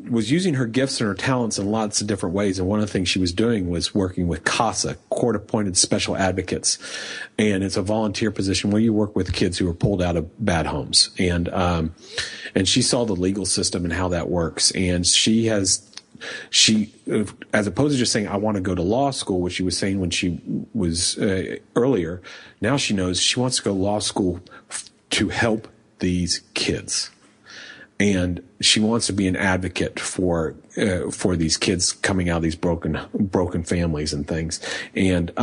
was using her gifts and her talents in lots of different ways. And one of the things she was doing was working with CASA, court-appointed special advocates. And it's a volunteer position where you work with kids who are pulled out of bad homes. And she saw the legal system and how that works. And she, as opposed to just saying, I want to go to law school, which she was saying when she was earlier, now she knows she wants to go to law school to help these kids, and she wants to be an advocate for these kids coming out of these broken families and things. And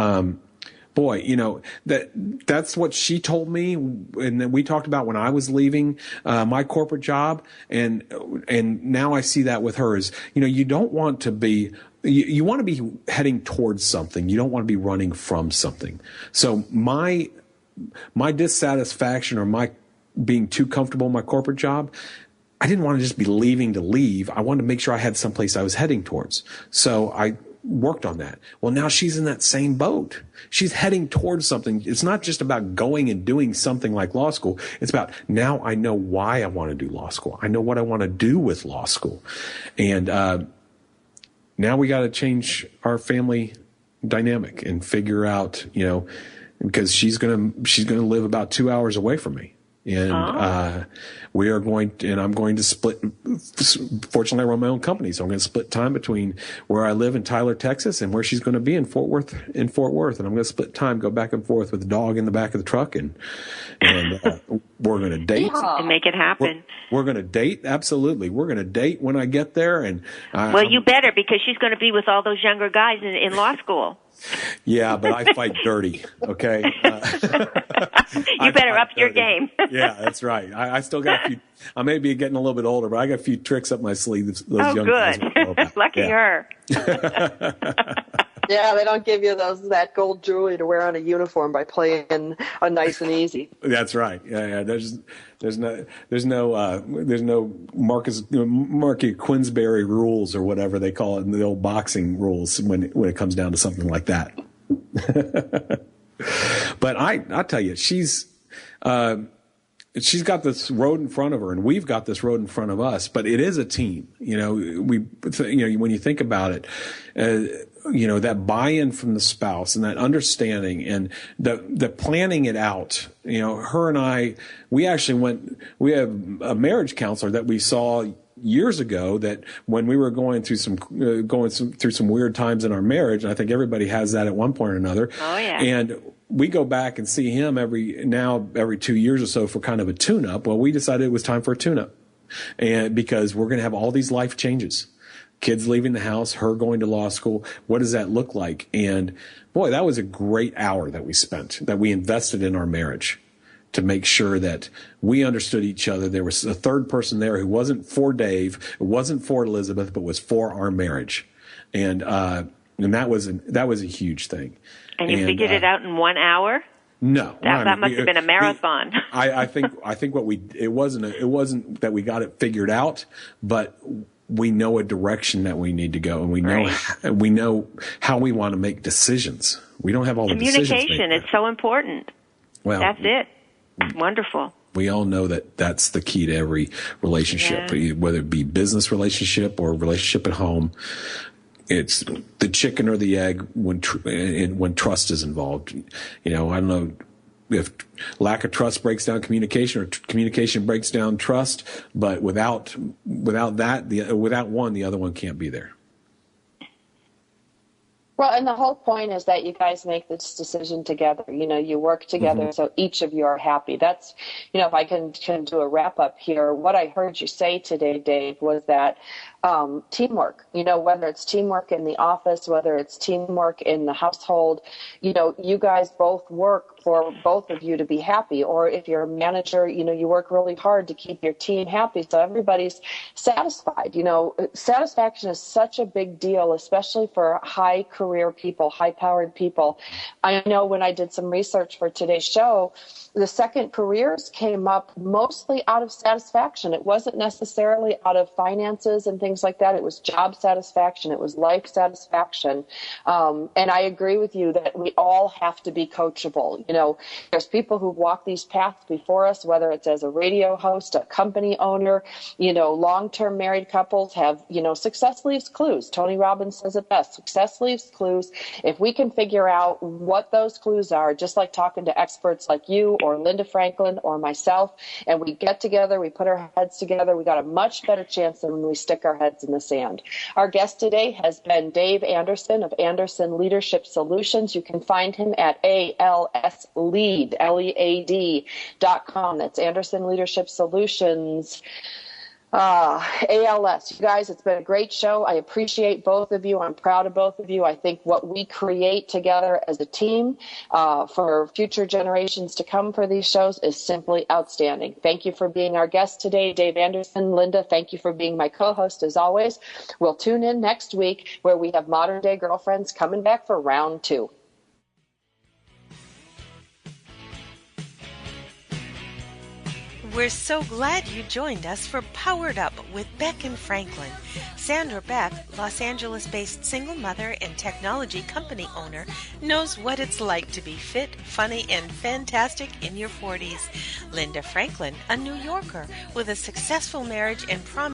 boy, that's what she told me, and then we talked about when I was leaving my corporate job, and now I see that with her is, you don't want to be. You want to be heading towards something. You don't want to be running from something. So my dissatisfaction or my being too comfortable in my corporate job, I didn't want to just be leaving to leave. I wanted to make sure I had someplace I was heading towards. So I worked on that. Well, now she's in that same boat. She's heading towards something. It's not just about going and doing something like law school. It's about, now I know why I want to do law school. I know what I want to do with law school. And now we got to change our family dynamic and figure out, because she's going to live about 2 hours away from me. And I'm going to split. Fortunately, I run my own company, so I'm going to split time between where I live in Tyler, Texas, and where she's going to be in Fort Worth. And I'm going to split time, go back and forth with the dog in the back of the truck, and we're going to date and make it happen. We're going to date, absolutely. We're going to date when I get there, and you better, because she's going to be with all those younger guys in law school. Yeah, but I fight dirty, okay? You better up your game. Yeah, that's right. I still got a few. I may be getting a little bit older, but I got a few tricks up my sleeve. Those young guys good. Lucky her. Yeah, they don't give you that gold jewelry to wear on a uniform by playing a nice and easy. That's right. Yeah. There's no Marquis Queensberry rules or whatever they call it in the old boxing rules when it comes down to something like that. But I tell you, she's got this road in front of her, and we've got this road in front of us. But it is a team. When you think about it, that buy-in from the spouse and that understanding and the planning it out. Her and I, we have a marriage counselor that we saw years ago, that when we were going through some weird times in our marriage, and I think everybody has that at one point or another. Oh yeah. And we go back and see him every 2 years or so for kind of a tune-up. Well, we decided it was time for a tune-up, and because we're going to have all these life changes. Kids leaving the house, her going to law school. What does that look like? And boy, that was a great hour that we spent, that we invested in our marriage to make sure that we understood each other. There was a third person there who wasn't for Dave, it wasn't for Elizabeth, but was for our marriage. And that was a huge thing. And you figured it out in 1 hour? No, that must have been a marathon. I think it wasn't that we got it figured out, but we know a direction that we need to go, and we know how we want to make decisions. We don't have all the decisions. Communication is so important. Well, that's it. Wonderful. We all know that that's the key to every relationship, whether it be business relationship or relationship at home. It's the chicken or the egg when trust is involved. I don't know if lack of trust breaks down communication or communication breaks down trust, but without one, the other one can't be there. Well, and the whole point is that you guys make this decision together. You work together so each of you are happy. That's, if I can do a wrap up here, what I heard you say today, Dave, was that teamwork, whether it's teamwork in the office, whether it's teamwork in the household, you guys both work for both of you to be happy. Or if you're a manager, you work really hard to keep your team happy so everybody's satisfied. Satisfaction is such a big deal, especially for high career people, high powered people. I know when I did some research for today's show, the second careers came up mostly out of satisfaction. It wasn't necessarily out of finances and things like that. It was job satisfaction. It was life satisfaction. And I agree with you that we all have to be coachable. There's people who walk these paths before us, whether it's as a radio host, a company owner, long-term married couples have, success leaves clues. Tony Robbins says it best. Success leaves clues. If we can figure out what those clues are, just like talking to experts like you or Linda Franklin or myself, and we get together, we put our heads together, we got a much better chance than when we stick our heads in the sand. Our guest today has been Dave Anderson of Anderson Leadership Solutions. You can find him at ALSLead, LEAD.com. That's Anderson Leadership Solutions. ALS. You guys, it's been a great show. I appreciate both of you. I'm proud of both of you. I think what we create together as a team for future generations to come for these shows is simply outstanding. Thank you for being our guest today, Dave Anderson. Linda, thank you for being my co-host as always. We'll tune in next week where we have Modern Day Girlfriends coming back for round 2. We're so glad you joined us for Powered Up with Beck and Franklin. Sandra Beck, Los Angeles-based single mother and technology company owner, knows what it's like to be fit, funny, and fantastic in your 40s. Linda Franklin, a New Yorker with a successful marriage and promise